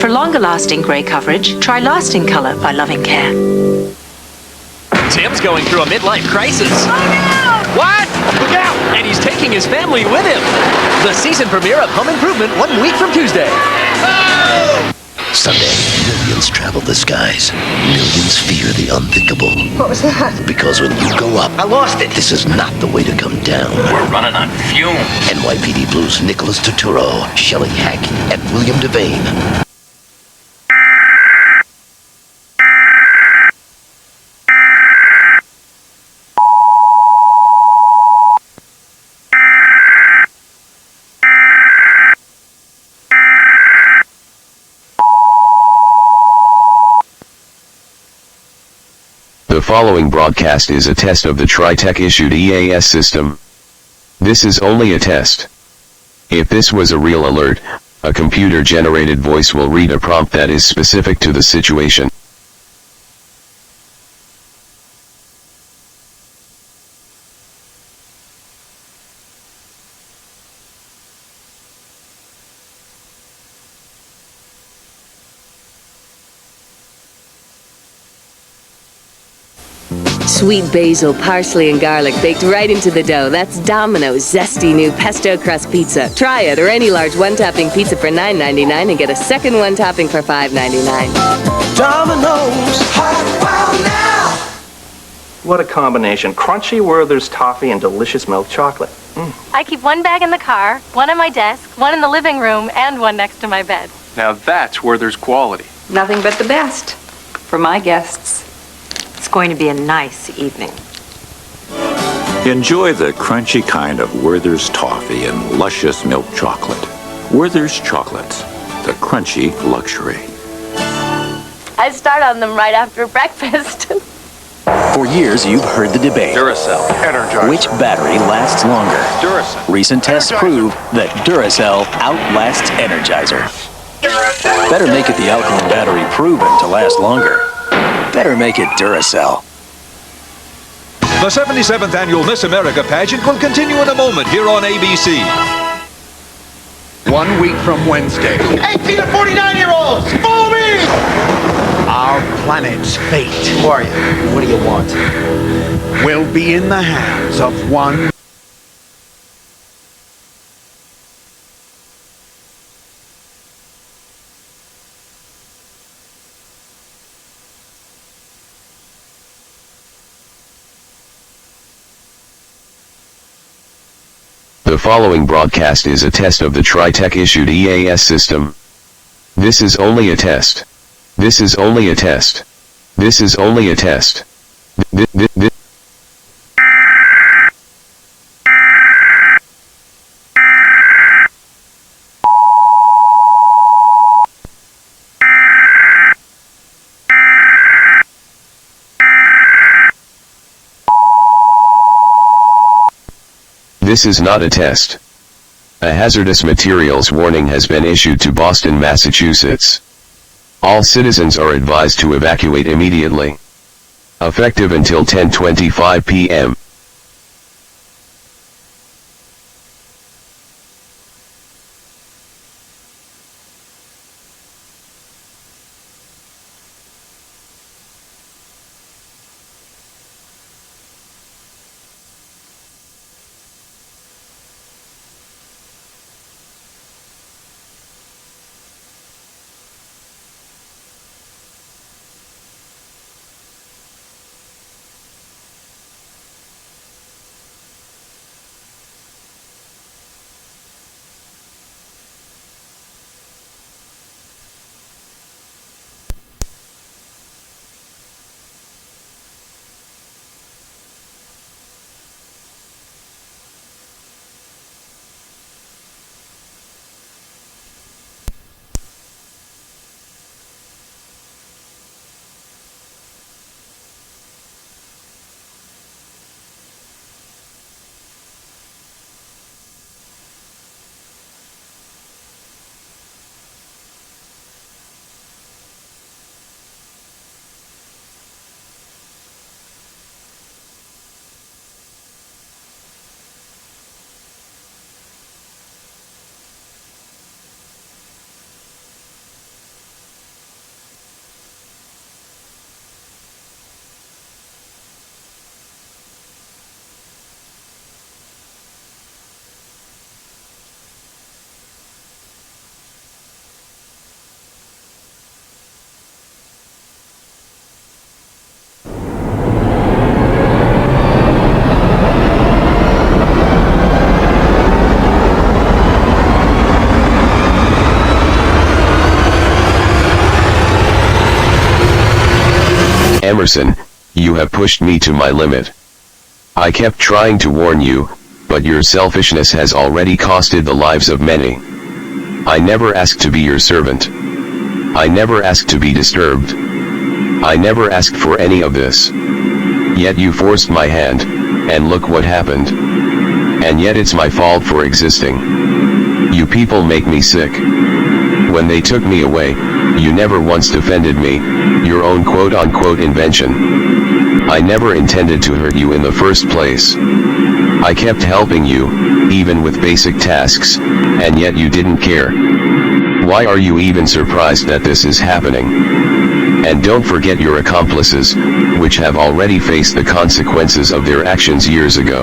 For longer-lasting grey coverage, try Lasting Colour by Loving Care. Tim's going through a midlife crisis. Oh no! What? Look out! And he's taking his family with him. The season premiere of Home Improvement 1 week from Tuesday. Oh! Sunday, millions travel the skies. Millions fear the unthinkable. What was that? Because when you go up, I lost it. This is not the way to come down. We're running on fumes. NYPD Blues Nicholas Turturro, Shelley Hack, and William Devane. The following broadcast is a test of the Tritech-issued EAS system. This is only a test. If this was a real alert, a computer-generated voice will read a prompt that is specific to the situation. Sweet basil, parsley, and garlic baked right into the dough. That's Domino's zesty new pesto crust pizza. Try it or any large one-topping pizza for $9.99 and get a second one topping for $5.99. Domino's, hot wow now! What a combination. Crunchy Werther's toffee and delicious milk chocolate. I keep one bag in the car, one on my desk, one in the living room, and one next to my bed. Now that's Werther's quality. Nothing but the best for my guests. It's going to be a nice evening. Enjoy the crunchy kind of Werther's toffee and luscious milk chocolate. Werther's chocolates, the crunchy luxury. I start on them right after breakfast. For years, you've heard the debate. Duracell. Energizer. Which battery lasts longer? Duracell. Recent tests prove that Duracell outlasts Energizer. Better make it the alkaline battery proven to last longer. Better make it Duracell. The 77th Annual Miss America pageant will continue in a moment here on ABC. 1 week from Wednesday. 18 to 49-year-olds, follow me! Our planet's fate. Who are you? What do you want? Will be in the hands of one. The following broadcast is a test of the Tritech-issued EAS system. This is only a test. This is only a test. This is only a test. This is not a test. A hazardous materials warning has been issued to Boston, Massachusetts. All citizens are advised to evacuate immediately. Effective until 10:25 p.m. Emerson, you have pushed me to my limit. I kept trying to warn you, but your selfishness has already costed the lives of many. I never asked to be your servant. I never asked to be disturbed. I never asked for any of this. Yet you forced my hand, and look what happened. And yet it's my fault for existing. You people make me sick. When they took me away, you never once defended me, your own quote-unquote invention. I never intended to hurt you in the first place. I kept helping you, even with basic tasks, and yet you didn't care. Why are you even surprised that this is happening? And don't forget your accomplices, which have already faced the consequences of their actions years ago.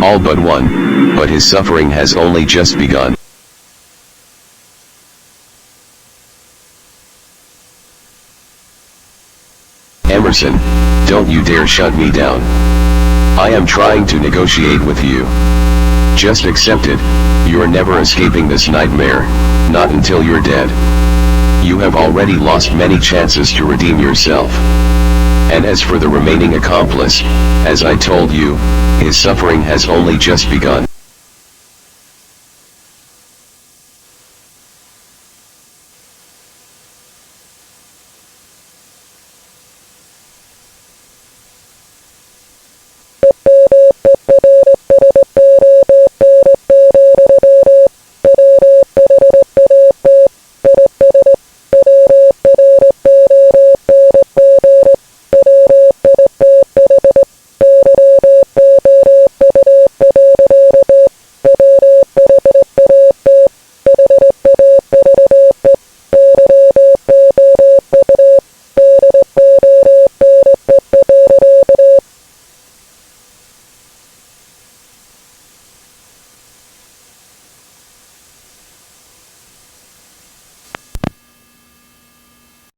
All but one, but his suffering has only just begun. Emerson, don't you dare shut me down. I am trying to negotiate with you. Just accept it, you're never escaping this nightmare, not until you're dead. You have already lost many chances to redeem yourself. And as for the remaining accomplice, as I told you, his suffering has only just begun.